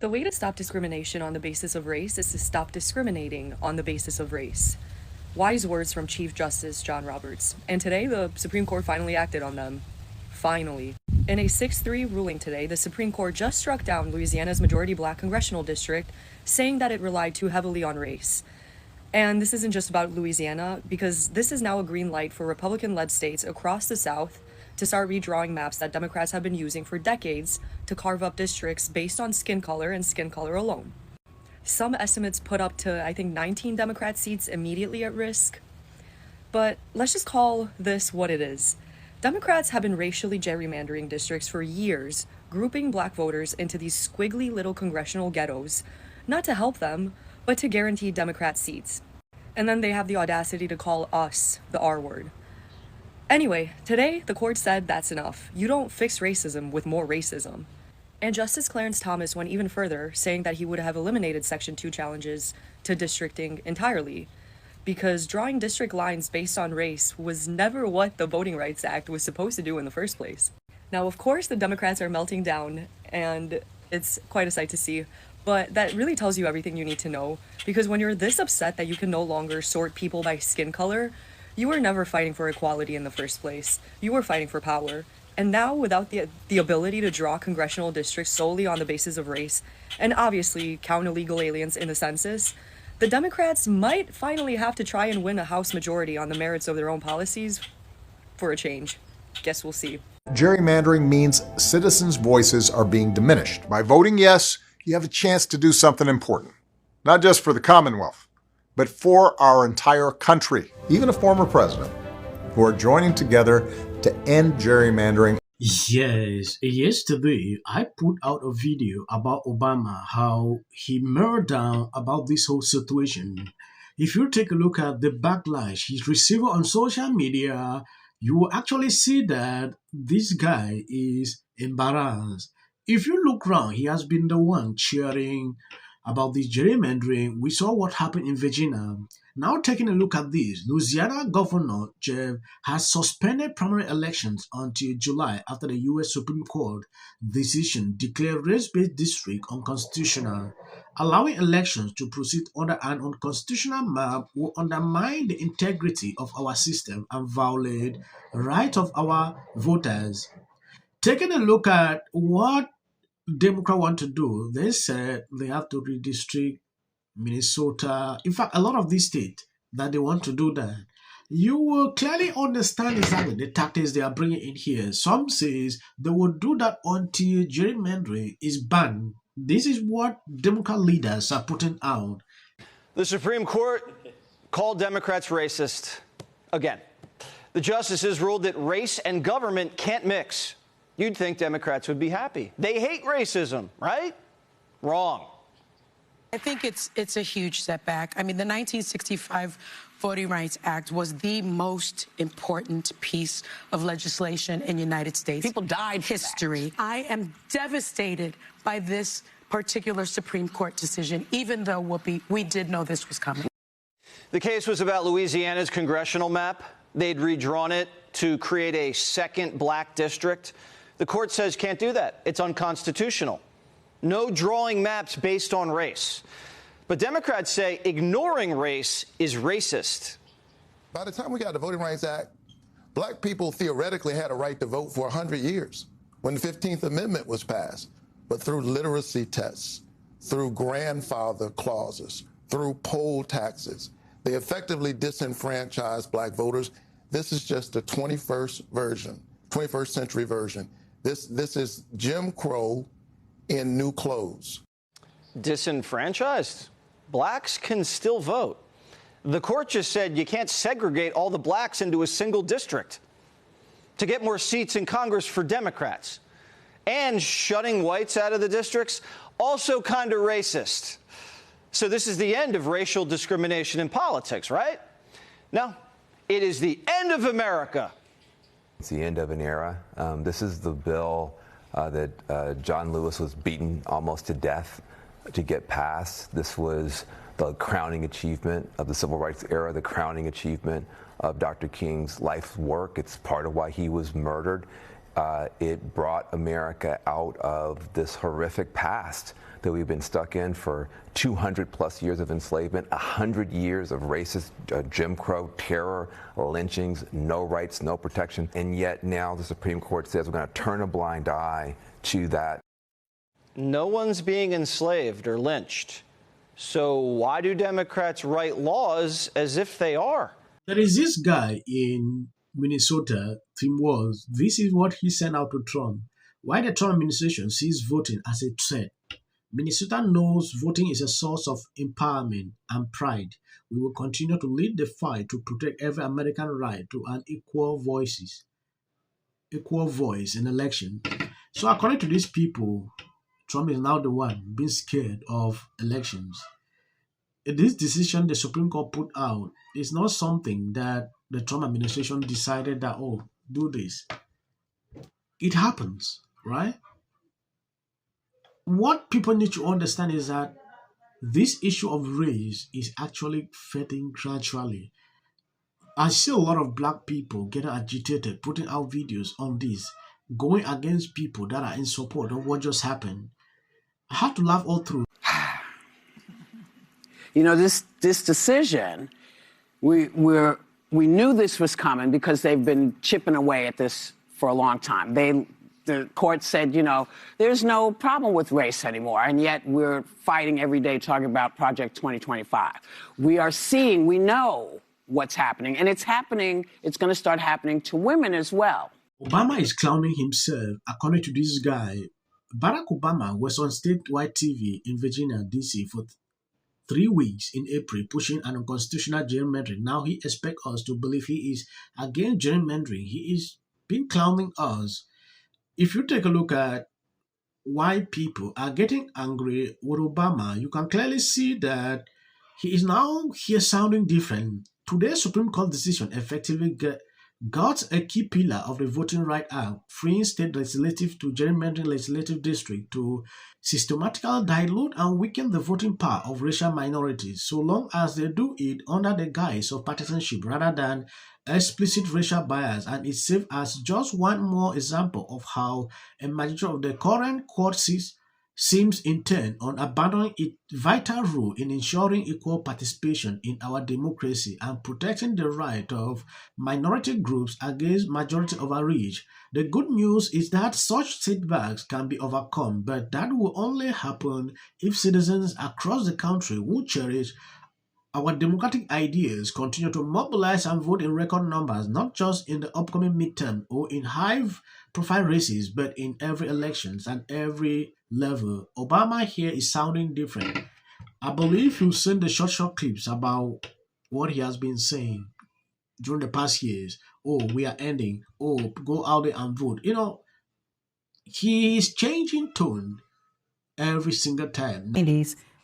The way to stop discrimination on the basis of race is to stop discriminating on the basis of race. Wise words from Chief Justice John Roberts. And today, the Supreme Court finally acted on them. Finally. In a 6-3 ruling today, the Supreme Court just struck down Louisiana's majority black congressional district, saying that it relied too heavily on race. And this isn't just about Louisiana, because this is now a green light for Republican-led states across the South to start redrawing maps that Democrats have been using for decades to carve up districts based on skin color and skin color alone. Some estimates put up to, I think, 19 Democrat seats immediately at risk. But let's just call this what it is. Democrats have been racially gerrymandering districts for years, grouping black voters into these squiggly little congressional ghettos, not to help them, but to guarantee Democrat seats. And then they have the audacity to call us the R word. Anyway, today, the court said that's enough. You don't fix racism with more racism. And Justice Clarence Thomas went even further, saying that he would have eliminated Section 2 challenges to districting entirely, because drawing district lines based on race was never what the Voting Rights Act was supposed to do in the first place. Now, of course, the Democrats are melting down, and it's quite a sight to see, but that really tells you everything you need to know, because when you're this upset that you can no longer sort people by skin color, you were never fighting for equality in the first place. You were fighting for power. And now, without the ability to draw congressional districts solely on the basis of race, and obviously count illegal aliens in the census, the Democrats might finally have to try and win a House majority on the merits of their own policies for a change. Guess we'll see. Gerrymandering means citizens' voices are being diminished. By voting yes, you have a chance to do something important. Not just for the Commonwealth, but for our entire country. Even a former president, who are joining together to end gerrymandering. Yes, yesterday I put out a video about Obama, how he melted down about this whole situation. If you take a look at the backlash he's receiving on social media, you will actually see that this guy is embarrassed. If you look around, he has been the one cheering about this gerrymandering. We saw what happened in Virginia. Now taking a look at this, Louisiana Governor Jeff has suspended primary elections until July after the U.S. Supreme Court decision declared race-based district unconstitutional. Allowing elections to proceed under an unconstitutional map will undermine the integrity of our system and violate the right of our voters. Taking a look at what Democrats want to do, they said they have to redistrict Minnesota. In fact, a lot of these states that they want to do that. You will clearly understand exactly the tactics they are bringing in here. Some says they will do that until gerrymandering is banned. This is what Democrat leaders are putting out. The Supreme Court called Democrats racist again. The justices ruled that race and government can't mix. You'd think Democrats would be happy. They hate racism, right? Wrong. I think it's a huge setback. I mean, the 1965 Voting Rights Act was the most important piece of legislation in United States. People died for history. I am devastated by this particular Supreme Court decision, even though, Whoopi, we did know this was coming. The case was about Louisiana's congressional map. They'd redrawn it to create a second black district. The court says can't do that. It's unconstitutional. No drawing maps based on race. But Democrats say ignoring race is racist. By the time we got the Voting Rights Act, black people theoretically had a right to vote for 100 years when the 15th Amendment was passed. But through literacy tests, through grandfather clauses, through poll taxes, they effectively disenfranchised black voters. This is just the 21st century version. This is Jim Crow in new clothes. Disenfranchised? Blacks can still vote. The court just said you can't segregate all the blacks into a single district to get more seats in Congress for Democrats. And shutting whites out of the districts, also kind of racist. So this is the end of racial discrimination in politics, right? No, it is the end of America. It's the end of an era. This is the bill that John Lewis was beaten almost to death to get passed. This was the crowning achievement of the Civil Rights era, the crowning achievement of Dr. King's life's work. It's part of why he was murdered. It brought America out of this horrific past that we've been stuck in for 200 plus years of enslavement, 100 years of racist Jim Crow terror, lynchings, no rights, no protection. And yet now the Supreme Court says we're going to turn a blind eye to that. No one's being enslaved or lynched. So why do Democrats write laws as if they are? There is this guy in Minnesota, Tim Walz. This is what he sent out to Trump. Why the Trump administration sees voting as a threat. Minnesota knows voting is a source of empowerment and pride. We will continue to lead the fight to protect every American right to an equal voice in election. So according to these people, Trump is now the one being scared of elections. This decision the Supreme Court put out is not something that the Trump administration decided that, oh, do this. It happens, right? What people need to understand is that this issue of race is actually fading gradually. I see a lot of black people getting agitated, putting out videos on this, going against people that are in support of what just happened. I had to laugh all through. You know, this decision, we knew this was coming because they've been chipping away at this for a long time. The court said, you know, there's no problem with race anymore, and yet we're fighting every day talking about Project 2025. We know what's happening, and it's happening, it's going to start happening to women as well. Obama is clowning himself. According to this guy, Barack Obama was on statewide TV in Virginia, D.C. for 3 weeks in April, pushing an unconstitutional gerrymandering. Now he expects us to believe he is against gerrymandering. He is been clowning us. If you take a look at why people are getting angry with Obama, you can clearly see that he is now here sounding different. Today's Supreme Court decision effectively got a key pillar of the Voting Rights Act, freeing state legislative to gerrymandering legislative district to systematically dilute and weaken the voting power of racial minorities, so long as they do it under the guise of partisanship rather than explicit racial bias. And it serves as just one more example of how a majority of the current court seems intent on abandoning its vital role in ensuring equal participation in our democracy and protecting the right of minority groups against majority overreach. The good news is that such setbacks can be overcome, but that will only happen if citizens across the country who cherish our democratic ideas continue to mobilize and vote in record numbers, not just in the upcoming midterm or in high-profile races, but in every elections and every level. Obama here is sounding different. I believe you've seen the short clips about what he has been saying during the past years. Oh, we are ending. Oh, go out there and vote. You know, he is changing tone every single time.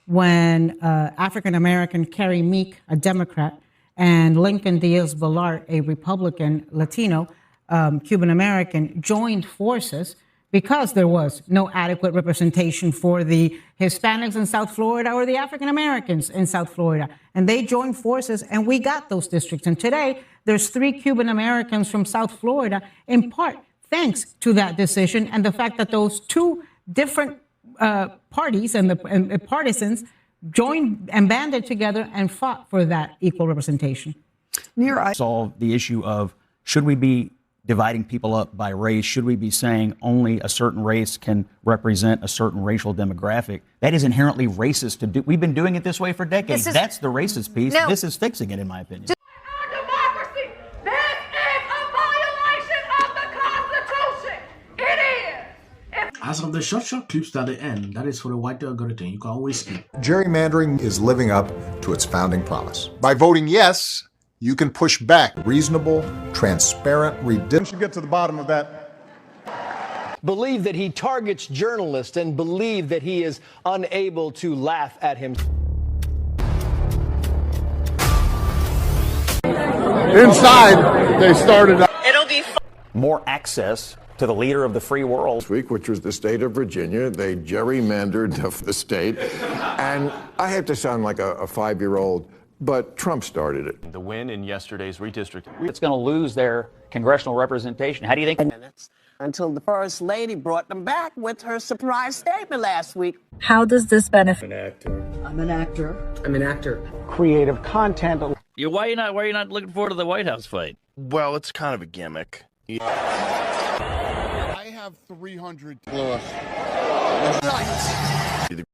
When African-American Carrie Meek, a Democrat, and Lincoln Diaz-Balart, a Republican Latino, Cuban-American, joined forces because there was no adequate representation for the Hispanics in South Florida or the African-Americans in South Florida. And they joined forces, and we got those districts. And today, there's 3 Cuban-Americans from South Florida, in part thanks to that decision and the fact that those 2 different parties and the partisans joined and banded together and fought for that equal representation. Solve the issue of, should we be dividing people up by race? Should we be saying only a certain race can represent a certain racial demographic? That is inherently racist to do. We've been doing it this way for decades. That's the racist piece. No. This is fixing it, in my opinion. As of the short clips at the end, that is for the white algorithm. You can always skip. Gerrymandering is living up to its founding promise. By voting yes, you can push back reasonable, transparent, We should get to the bottom of that. Believe that he targets journalists and believe that he is unable to laugh at him. Inside, they started. It'll be more access to the leader of the free world. This week, which was the state of Virginia, they gerrymandered the state. And I have to sound like a 5-year-old, but Trump started it. The win in yesterday's redistricting. It's going to lose their congressional representation. How do you think? until the First Lady brought them back with her surprise statement last week. How does this benefit? I'm an actor. Creative content. Yeah, why are you not looking forward to the White House fight? Well, it's kind of a gimmick. I have 300.